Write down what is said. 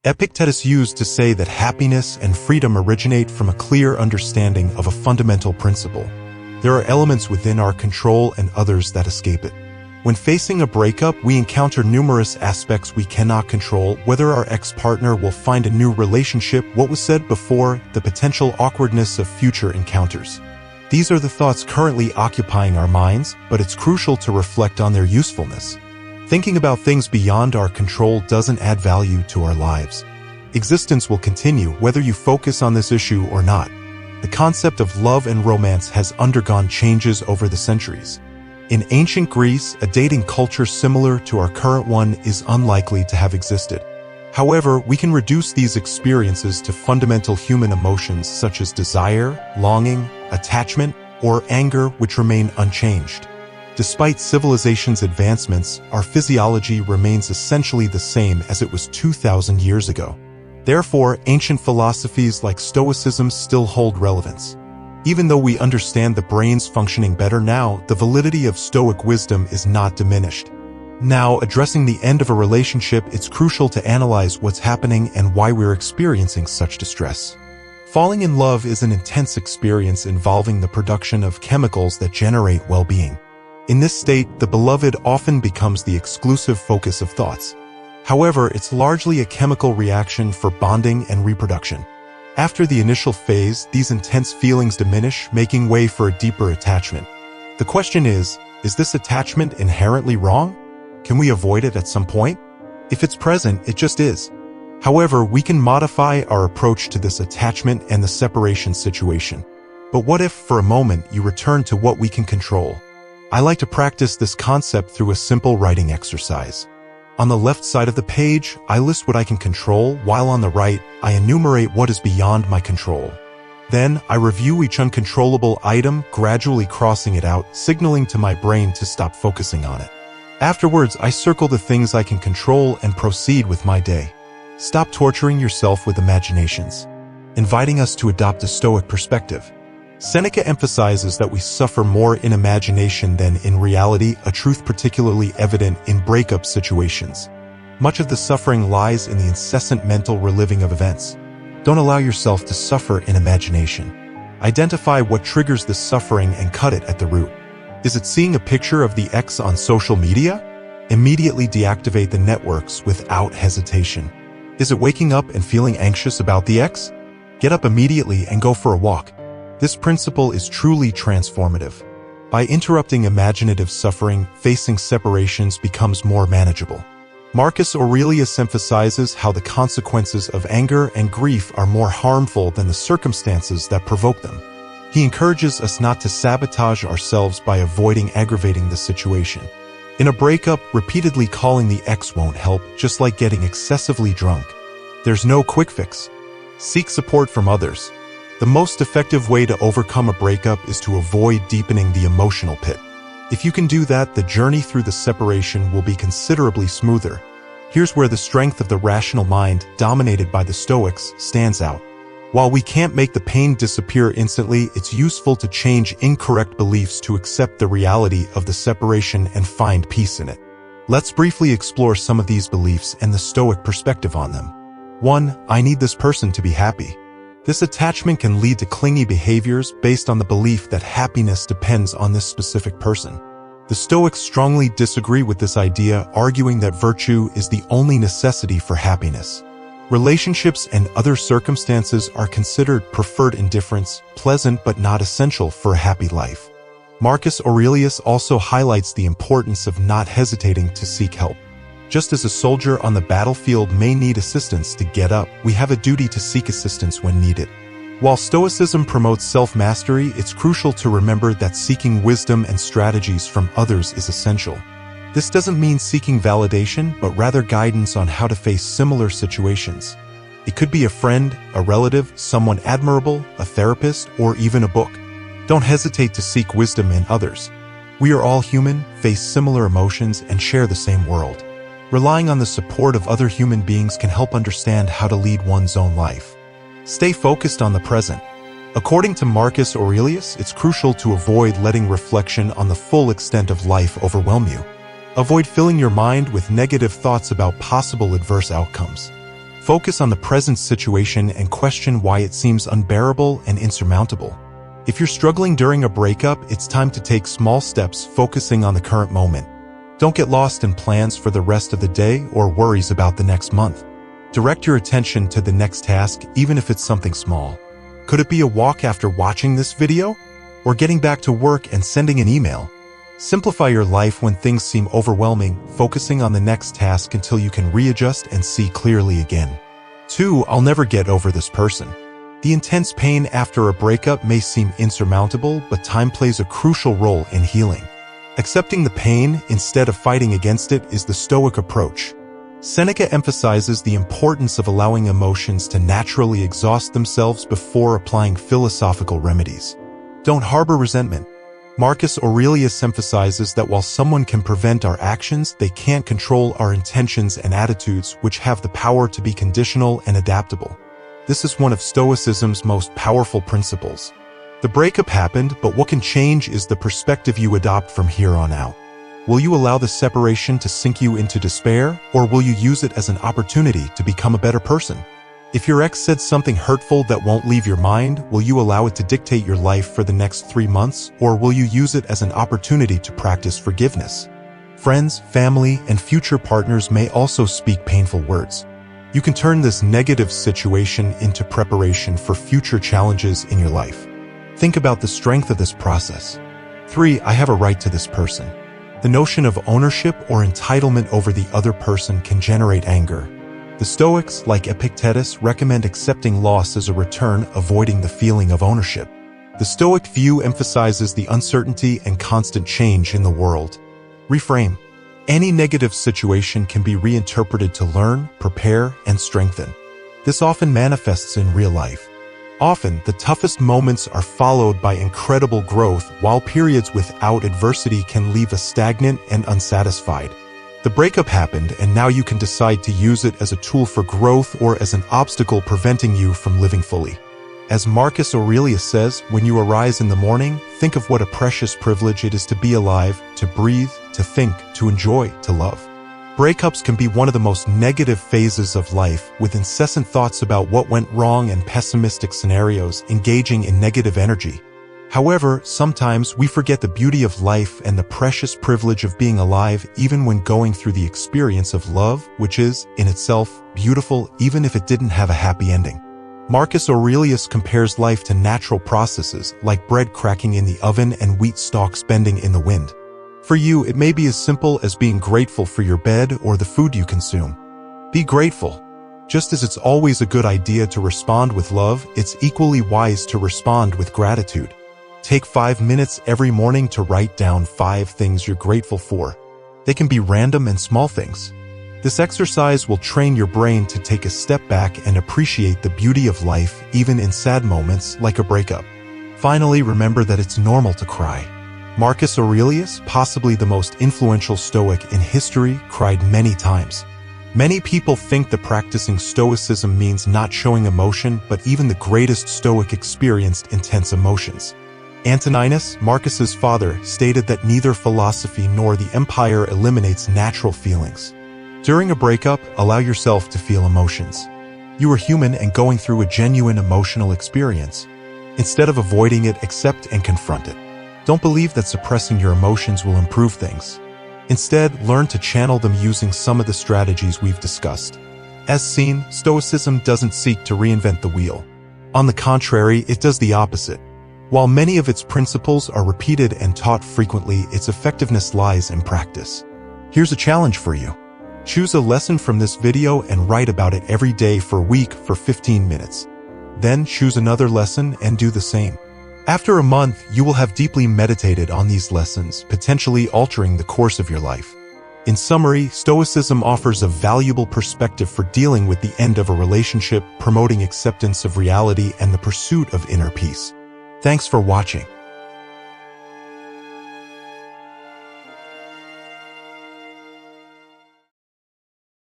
Epictetus used to say that happiness and freedom originate from a clear understanding of a fundamental principle. There are elements within our control and others that escape it. When facing a breakup, we encounter numerous aspects we cannot control, whether our ex-partner will find a new relationship, what was said before, the potential awkwardness of future encounters. These are the thoughts currently occupying our minds, but it's crucial to reflect on their usefulness. Thinking about things beyond our control doesn't add value to our lives. Existence will continue whether you focus on this issue or not. The concept of love and romance has undergone changes over the centuries. In ancient Greece, a dating culture similar to our current one is unlikely to have existed. However, we can reduce these experiences to fundamental human emotions such as desire, longing, attachment, or anger, which remain unchanged. Despite civilization's advancements, our physiology remains essentially the same as it was 2,000 years ago. Therefore, ancient philosophies like Stoicism still hold relevance. Even though we understand the brain's functioning better now, the validity of Stoic wisdom is not diminished. Now, addressing the end of a relationship, it's crucial to analyze what's happening and why we're experiencing such distress. Falling in love is an intense experience involving the production of chemicals that generate well-being. In this state, the beloved often becomes the exclusive focus of thoughts. However, it's largely a chemical reaction for bonding and reproduction. After the initial phase, these intense feelings diminish, making way for a deeper attachment. The question is this attachment inherently wrong? Can we avoid it at some point? If it's present, it just is. However, we can modify our approach to this attachment and the separation situation. But what if, for a moment, you return to what we can control? I like to practice this concept through a simple writing exercise. On the left side of the page, I list what I can control, while on the right, I enumerate what is beyond my control. Then, I review each uncontrollable item, gradually crossing it out, signaling to my brain to stop focusing on it. Afterwards, I circle the things I can control and proceed with my day. Stop torturing yourself with imaginations. Inviting us to adopt a Stoic perspective. Seneca emphasizes that we suffer more in imagination than in reality, a truth particularly evident in breakup situations. Much of the suffering lies in the incessant mental reliving of events. Don't allow yourself to suffer in imagination. Identify what triggers this suffering and cut it at the root. Is it seeing a picture of the ex on social media? Immediately deactivate the networks without hesitation. Is it waking up and feeling anxious about the ex? Get up immediately and go for a walk. This principle is truly transformative. By interrupting imaginative suffering, facing separations becomes more manageable. Marcus Aurelius emphasizes how the consequences of anger and grief are more harmful than the circumstances that provoke them. He encourages us not to sabotage ourselves by avoiding aggravating the situation. In a breakup, repeatedly calling the ex won't help, just like getting excessively drunk. There's no quick fix. Seek support from others. The most effective way to overcome a breakup is to avoid deepening the emotional pit. If you can do that, the journey through the separation will be considerably smoother. Here's where the strength of the rational mind, dominated by the Stoics, stands out. While we can't make the pain disappear instantly, it's useful to change incorrect beliefs to accept the reality of the separation and find peace in it. Let's briefly explore some of these beliefs and the Stoic perspective on them. 1. I need this person to be happy. This attachment can lead to clingy behaviors based on the belief that happiness depends on this specific person. The Stoics strongly disagree with this idea, arguing that virtue is the only necessity for happiness. Relationships and other circumstances are considered preferred indifference, pleasant but not essential for a happy life. Marcus Aurelius also highlights the importance of not hesitating to seek help. Just as a soldier on the battlefield may need assistance to get up, we have a duty to seek assistance when needed. While Stoicism promotes self-mastery, it's crucial to remember that seeking wisdom and strategies from others is essential. This doesn't mean seeking validation, but rather guidance on how to face similar situations. It could be a friend, a relative, someone admirable, a therapist, or even a book. Don't hesitate to seek wisdom in others. We are all human, face similar emotions, and share the same world. Relying on the support of other human beings can help understand how to lead one's own life. Stay focused on the present. According to Marcus Aurelius, it's crucial to avoid letting reflection on the full extent of life overwhelm you. Avoid filling your mind with negative thoughts about possible adverse outcomes. Focus on the present situation and question why it seems unbearable and insurmountable. If you're struggling during a breakup, it's time to take small steps focusing on the current moment. Don't get lost in plans for the rest of the day or worries about the next month. Direct your attention to the next task, even if it's something small. Could it be a walk after watching this video? Or getting back to work and sending an email? Simplify your life when things seem overwhelming, focusing on the next task until you can readjust and see clearly again. 2. I'll never get over this person. The intense pain after a breakup may seem insurmountable, but time plays a crucial role in healing. Accepting the pain instead of fighting against it is the Stoic approach. Seneca emphasizes the importance of allowing emotions to naturally exhaust themselves before applying philosophical remedies. Don't harbor resentment. Marcus Aurelius emphasizes that while someone can prevent our actions, they can't control our intentions and attitudes, which have the power to be conditional and adaptable. This is one of Stoicism's most powerful principles. The breakup happened, but what can change is the perspective you adopt from here on out. Will you allow the separation to sink you into despair, or will you use it as an opportunity to become a better person? If your ex said something hurtful that won't leave your mind, will you allow it to dictate your life for the next 3 months, or will you use it as an opportunity to practice forgiveness? Friends, family, and future partners may also speak painful words. You can turn this negative situation into preparation for future challenges in your life. Think about the strength of this process. 3. I have a right to this person. The notion of ownership or entitlement over the other person can generate anger. The Stoics, like Epictetus, recommend accepting loss as a return, avoiding the feeling of ownership. The Stoic view emphasizes the uncertainty and constant change in the world. Reframe. Any negative situation can be reinterpreted to learn, prepare, and strengthen. This often manifests in real life. Often, the toughest moments are followed by incredible growth, while periods without adversity can leave us stagnant and unsatisfied. The breakup happened, and now you can decide to use it as a tool for growth or as an obstacle preventing you from living fully. As Marcus Aurelius says, when you arise in the morning, think of what a precious privilege it is to be alive, to breathe, to think, to enjoy, to love. Breakups can be one of the most negative phases of life, with incessant thoughts about what went wrong and pessimistic scenarios engaging in negative energy. However, sometimes we forget the beauty of life and the precious privilege of being alive even when going through the experience of love, which is, in itself, beautiful even if it didn't have a happy ending. Marcus Aurelius compares life to natural processes, like bread cracking in the oven and wheat stalks bending in the wind. For you, it may be as simple as being grateful for your bed or the food you consume. Be grateful. Just as it's always a good idea to respond with love, it's equally wise to respond with gratitude. Take 5 minutes every morning to write down 5 things you're grateful for. They can be random and small things. This exercise will train your brain to take a step back and appreciate the beauty of life, even in sad moments like a breakup. Finally, remember that it's normal to cry. Marcus Aurelius, possibly the most influential Stoic in history, cried many times. Many people think that practicing Stoicism means not showing emotion, but even the greatest Stoic experienced intense emotions. Antoninus, Marcus's father, stated that neither philosophy nor the empire eliminates natural feelings. During a breakup, allow yourself to feel emotions. You are human and going through a genuine emotional experience. Instead of avoiding it, accept and confront it. Don't believe that suppressing your emotions will improve things. Instead, learn to channel them using some of the strategies we've discussed. As seen, Stoicism doesn't seek to reinvent the wheel. On the contrary, it does the opposite. While many of its principles are repeated and taught frequently, its effectiveness lies in practice. Here's a challenge for you. Choose a lesson from this video and write about it every day for a week for 15 minutes. Then choose another lesson and do the same. After a month, you will have deeply meditated on these lessons, potentially altering the course of your life. In summary, Stoicism offers a valuable perspective for dealing with the end of a relationship, promoting acceptance of reality and the pursuit of inner peace. Thanks for watching.